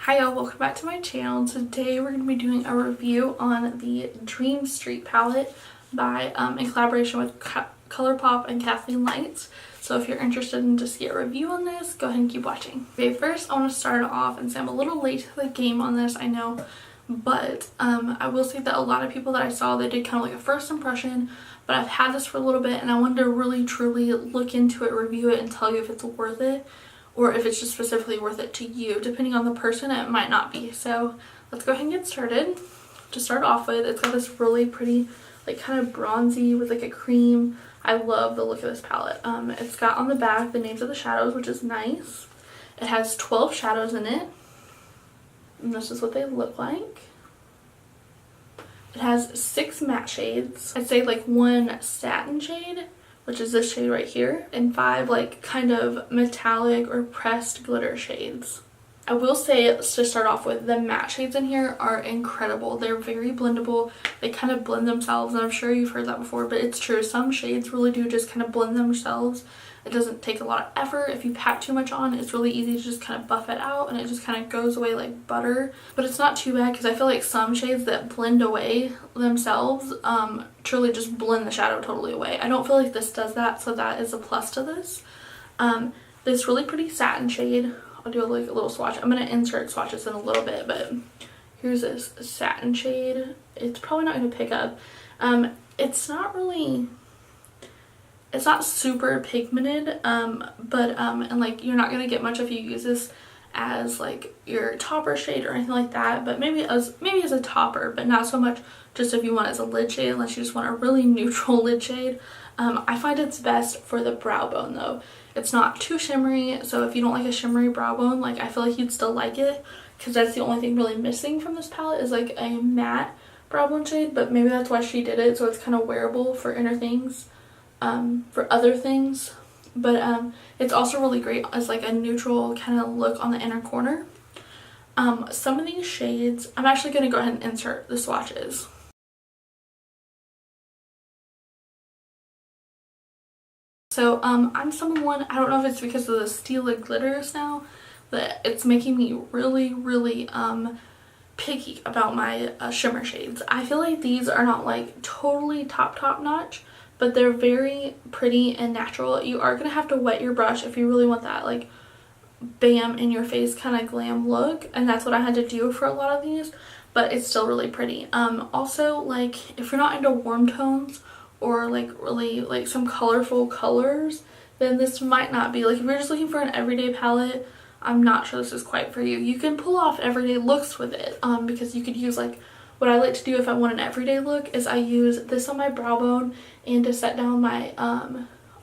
Hi y'all, welcome back to my channel. Today we're going to be doing a review on the Dream Street palette by in collaboration with Colourpop and Kathleen. So if you're interested in just get a review on this, go ahead and keep watching. Okay, first I want to start off and say I'm a little late to the game on this, I know, but I will say that a lot of people that I saw, they did kind of like a first impression, but I've had this for a little bit and I wanted to really truly look into it, review it, and tell you if it's worth it, or if it's just specifically worth it to you. Depending on the person, it might not be. So let's go ahead and get started. To start off with, it's got this really pretty, like kind of bronzy with like a cream. I love the look of this palette. It's got on the back the names of the shadows, which is nice. It has 12 shadows in it, and this is what they look like. It has 6 matte shades. I'd say like 1 satin shade, which is this shade right here, and 5 like kind of metallic or pressed glitter shades. I will say, to start off with, the matte shades in here are incredible. They're very blendable. They kind of blend themselves, and I'm sure you've heard that before, but it's true. Some shades really do just kind of blend themselves. It doesn't take a lot of effort. If you pack too much on, it's really easy to just kind of buff it out and it just kind of goes away like butter. But it's not too bad, because I feel like some shades that blend away themselves truly just blend the shadow totally away. I don't feel like this does that, so that is a plus to this. This really pretty satin shade. I'll do like a little swatch. I'm going to insert swatches in a little bit, but here's this satin shade. It's probably not going to pick up. It's not super pigmented, and like you're not gonna get much if you use this as like your topper shade or anything like that, but maybe as a topper, but not so much just if you want it as a lid shade, unless you just want a really neutral lid shade. I find it's best for the brow bone though. It's not too shimmery, so if you don't like a shimmery brow bone, like I feel like you'd still like it, because that's the only thing really missing from this palette is like a matte brow bone shade, but maybe that's why she did it, so it's kind of wearable for inner things. For other things, but it's also really great as like a neutral kind of look on the inner corner. Some of these shades, I'm actually going to go ahead and insert the swatches. So I'm someone, I don't know if it's because of the steel glitters now, but it's making me really picky about my shimmer shades. I feel like these are not like totally top notch, but they're very pretty and natural. You are going to have to wet your brush if you really want that like bam in your face kind of glam look, and that's what I had to do for a lot of these, but it's still really pretty. Also, like if you're not into warm tones or like really like some colorful colors, then this might not be, like if you're just looking for an everyday palette, I'm not sure this is quite for you. You can pull off everyday looks with it, because you could use like, what I like to do if I want an everyday look is I use this on my brow bone and to set down my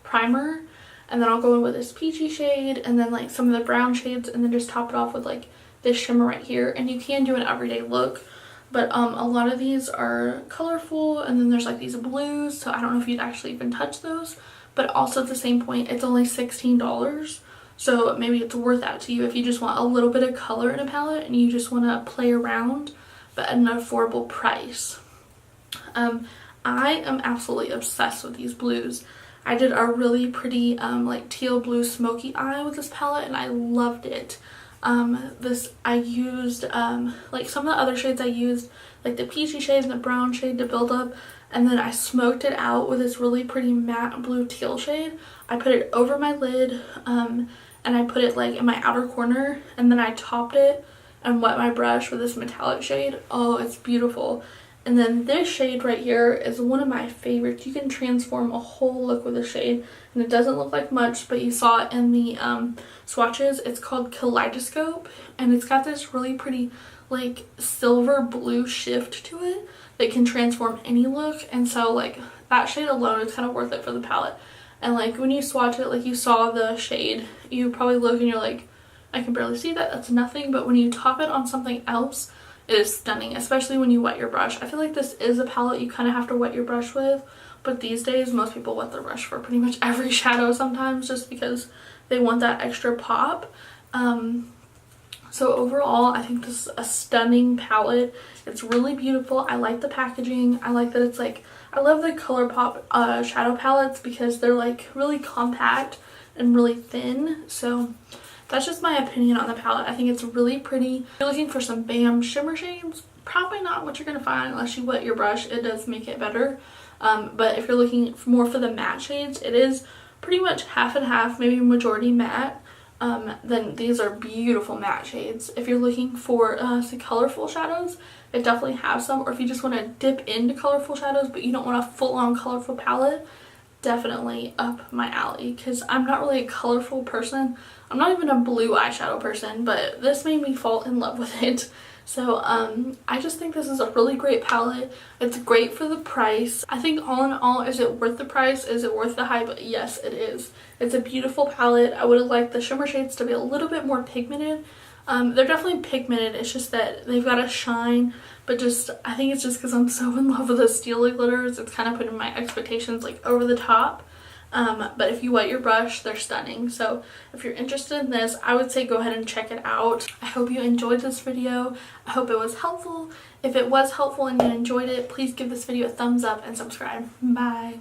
primer, and then I'll go in with this peachy shade and then like some of the brown shades, and then just top it off with like this shimmer right here. And you can do an everyday look, but a lot of these are colorful, and then there's like these blues, so I don't know if you'd actually even touch those, but also at the same point it's only $16, so maybe it's worth that to you if you just want a little bit of color in a palette and you just want to play around but at an affordable price. I am absolutely obsessed with these blues. I did a really pretty like teal blue smoky eye with this palette and I loved it. I used like some of the other shades I used, like the peachy shade and the brown shade to build up, and then I smoked it out with this really pretty matte blue teal shade. I put it over my lid, and I put it like in my outer corner, and then I topped it and wet my brush with this metallic shade. Oh, it's beautiful. And then this shade right here is one of my favorites. You can transform a whole look with this shade, and it doesn't look like much, but you saw it in the swatches. It's called Kaleidoscope, and it's got this really pretty like silver blue shift to it that can transform any look, and so like that shade alone is kind of worth it for the palette. And like when you swatch it, like you saw the shade, you probably look and you're like, I can barely see that, that's nothing, but when you top it on something else, it is stunning, especially when you wet your brush. I feel like this is a palette you kind of have to wet your brush with, but these days most people wet their brush for pretty much every shadow sometimes, just because they want that extra pop. So overall, I think this is a stunning palette. It's really beautiful. I like the packaging. I like that it's like, I love the Colourpop shadow palettes because they're like really compact and really thin. So that's just my opinion on the palette. I think it's really pretty. If you're looking for some Bam shimmer shades, probably not what you're going to find unless you wet your brush. It does make it better. But if you're looking more for the matte shades, it is pretty much half and half, maybe majority matte. Then these are beautiful matte shades. If you're looking for some colorful shadows, it definitely has some. Or if you just want to dip into colorful shadows but you don't want a full-on colorful palette, definitely up my alley, because I'm not really a colorful person. I'm not even a blue eyeshadow person, but this made me fall in love with it. So I just think this is a really great palette. It's great for the price. I think all in all, is it worth the price? Is it worth the hype? Yes, it is. It's a beautiful palette. I would have liked the shimmer shades to be a little bit more pigmented. They're definitely pigmented. It's just that they've got a shine, but just, I think it's just because I'm so in love with the Stila glitters. It's kind of putting my expectations like over the top. But if you wet your brush, they're stunning. So if you're interested in this, I would say go ahead and check it out. I hope you enjoyed this video. I hope it was helpful. If it was helpful and you enjoyed it, please give this video a thumbs up and subscribe. Bye.